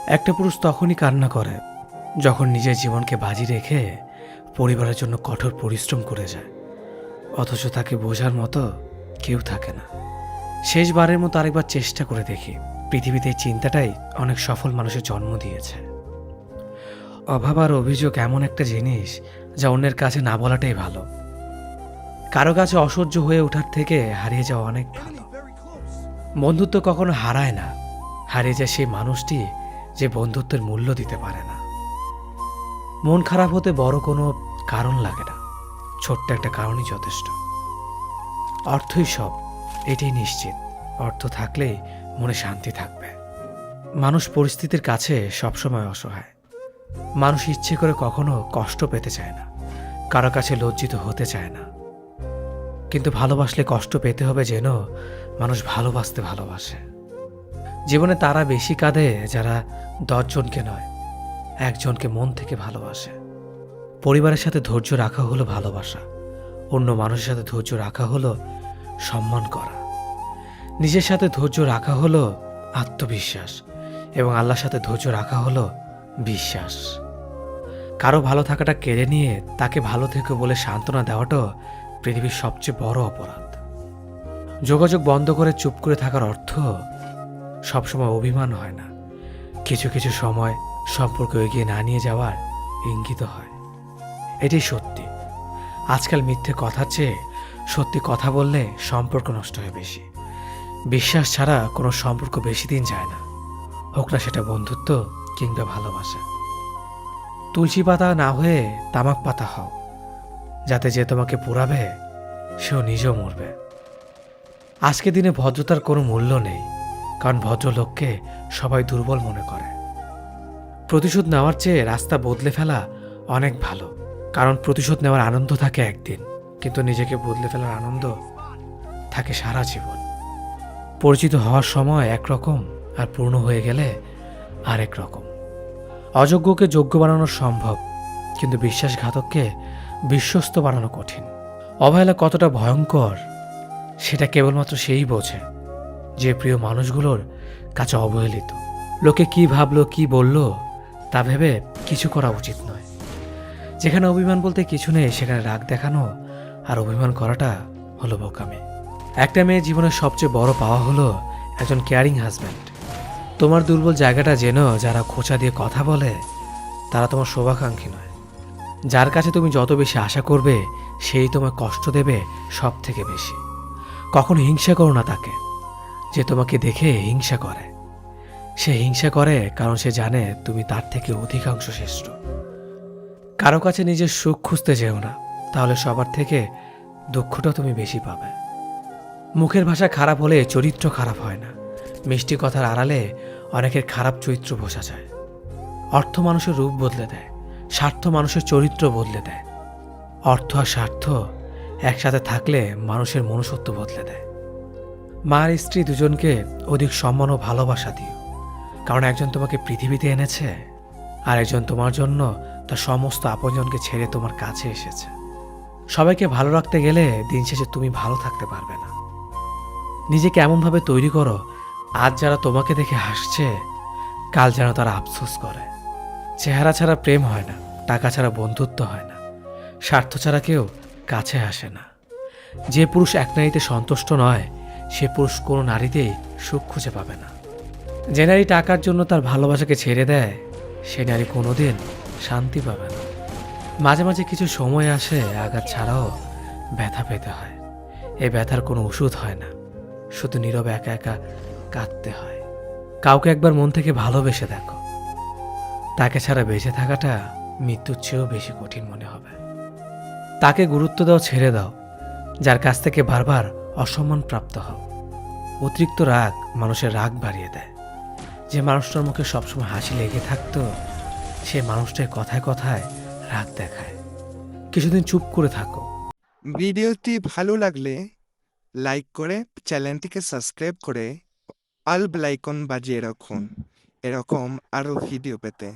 একটা পুরুষ তখনই কান্না করে যখন নিজের জীবনকে বাজি রেখে পরিবারের জন্য কঠোর পরিশ্রম করে যায়, অথচ তাকে বোঝার মতো কেউ থাকে না। শেষবারের মতো আরেকবার চেষ্টা করে দেখি। পৃথিবীতে এই চিন্তাটাই অনেক সফল মানুষের জন্ম দিয়েছে। অভাব আর অভিযোগ এমন একটা জিনিস যা অন্যের কাছে না বলাটাই ভালো। কারো কাছে অসহ্য হয়ে ওঠার থেকে হারিয়ে যাওয়া অনেক ভালো। বন্ধুত্ব কখনো হারায় না, হারিয়ে যায় সেই মানুষটি যে বন্ধুত্বের মূল্য দিতে পারে না। মন খারাপ হতে বড় কোনো কারণ লাগে না, ছোট্ট একটা কারণই যথেষ্ট। অর্থই সব, এটাই নিশ্চিত। অর্থ থাকলেই মনে শান্তি থাকবে। মানুষ পরিস্থিতির কাছে সবসময় অসহায়। মানুষ ইচ্ছে করে কখনো কষ্ট পেতে চায় না, কারো কাছে লজ্জিত হতে চায় না। কিন্তু ভালোবাসলে কষ্ট পেতে হবে যেন মানুষ ভালোবাসতে ভালোবাসে। জীবনে তারা বেশি কাঁদে যারা 10 জনকে নয়, একজনকে মন থেকে ভালোবাসে। পরিবারের সাথে ধৈর্য রাখা হলো ভালোবাসা, অন্য মানুষের সাথে ধৈর্য রাখা হলো সম্মান করা। নিজের সাথে ধৈর্য রাখা হলো আত্মবিশ্বাস, এবং আল্লাহর সাথে ধৈর্য রাখা হলো বিশ্বাস। কারো ভালো থাকাটা কেড়ে নিয়ে তাকে ভালো থেকো বলে সান্ত্বনা দেওয়াটাও পৃথিবীর সবচেয়ে বড় অপরাধ। যোগাযোগ বন্ধ করে চুপ করে থাকার অর্থ সবসময় অভিমান হয় না, কিছু কিছু সময় সম্পর্ক এগিয়ে না নিয়ে যাওয়ার ইঙ্গিত হয়। এটাই সত্যি। আজকাল মিথ্যে কথার চেয়ে সত্যি কথা বললে সম্পর্ক নষ্ট হয় বেশি। বিশ্বাস ছাড়া কোনো সম্পর্ক বেশি দিন যায় না, হোক না সেটা বন্ধুত্ব কিংবা ভালোবাসা। তুলসী পাতা না হয়ে তামাক পাতা হও, যাতে যে তোমাকে পোড়াবে সেও নিজেও মরবে। আজকে দিনে ভদ্রতার কোনো মূল্য নেই, কারণ ভদ্রলোককে সবাই দুর্বল মনে করে। প্রতিশোধ নেওয়ার চেয়ে রাস্তা বদলে ফেলা অনেক ভালো, কারণ প্রতিশোধ নেওয়ার আনন্দ থাকে একদিন, কিন্তু নিজেকে বদলে ফেলার আনন্দ থাকে সারা জীবন। পরিচিত হওয়ার সময় একরকম, আর পূর্ণ হয়ে গেলে আরেক রকম। অযোগ্যকে যোগ্য বানানো সম্ভব, কিন্তু বিশ্বাসঘাতককে বিশ্বস্ত বানানো কঠিন। অবহেলা কতটা ভয়ঙ্কর সেটা কেবলমাত্র সেই বোঝে যে প্রিয় মানুষগুলোর কাছে অবহেলিত। লোকে কি ভাবলো কি বলল তা ভেবে কিছু করা উচিত নয়। যেখানে অভিমান বলতে কিছু নেই সেখানে রাগ দেখানো আর অভিমান করাটা হলো বোকামি। একটা মেয়ের জীবনের সবচেয়ে বড় পাওয়া হলো একজন কেয়ারিং হাজব্যান্ড। তোমার দুর্বল জায়গাটা যেন যারা খোঁচা দিয়ে কথা বলে তারা তোমার শুভাকাঙ্ক্ষী নয়। যার কাছে তুমি যত বেশি আশা করবে সেই তোমায় কষ্ট দেবে সব থেকে বেশি। কখনো হিংসা করো না তাকে যে তোমাকে দেখে হিংসা করে। সে হিংসা করে কারণ সে জানে তুমি তার থেকে অধিকাংশ শ্রেষ্ঠ। কারো কাছে নিজের সুখ খুঁজতে যেও না, তাহলে সবার থেকে দুঃখটা তুমি বেশি পাবে। মুখের ভাষা খারাপ হলে চরিত্র খারাপ হয় না। মিষ্টি কথার আড়ালে অনেকের খারাপ চরিত্র বোঝা যায়। অর্থ মানুষের রূপ বদলে দেয়, স্বার্থ মানুষের চরিত্র বদলে দেয়। অর্থ আর স্বার্থ একসাথে থাকলে মানুষের মনুষ্যত্ব বদলে দেয়। মা আর স্ত্রী দুজনকে অধিক সম্মান ও ভালোবাসা দিও, কারণ একজন তোমাকে পৃথিবীতে এনেছে আর একজন তোমার জন্য তার সমস্ত আপনজনকে ছেড়ে তোমার কাছে এসেছে। সবাইকে ভালো রাখতে গেলে দিন শেষে তুমি ভালো থাকতে পারবে না। নিজেকে এমনভাবে তৈরি করো আজ যারা তোমাকে দেখে হাসছে কাল যেন তারা আফসোস করে। চেহারা ছাড়া প্রেম হয় না, টাকা ছাড়া বন্ধুত্ব হয় না, স্বার্থ ছাড়া কেউ কাছে আসে না। যে পুরুষ এক নারীতে সন্তুষ্ট নয় সে পুরুষ কোনো নারীতেই সুখ খুঁজে পাবে না। যে নারী টাকার জন্য তার ভালোবাসাকে ছেড়ে দেয় সে নারী কোনোদিন শান্তি পাবে না। মাঝে মাঝে কিছু সময় আসে আঘাত ছাড়াও ব্যথা পেতে হয়। এই ব্যথার কোনো ওষুধ হয় না, শুধু নীরবে একা একা কাঁদতে হয়। কাউকে একবার মন থেকে ভালোবেসে দেখো, তাকে ছাড়া বেঁচে থাকাটা মৃত্যুর চেয়েও বেশি কঠিন মনে হবে। তাকে গুরুত্ব দাও, ছেড়ে দাও যার কাছ থেকে বারবার অসম্মান প্রাপ্ত হও। অতিরিক্ত রাগ মানুষের রাগ বাড়িয়ে দেয়। যে মানুষটার মুখে সবসময় হাসি লেগে থাকতো সে মানুষটার কথায় কথায় রাগ দেখায়। কিছুদিন চুপ করে থাকো। ভিডিওটি ভালো লাগলে লাইক করে চ্যানেলটিকে সাবস্ক্রাইব করে আল বেল আইকন বাজিয়ে রাখুন এরকম আরও ভিডিও পেতে।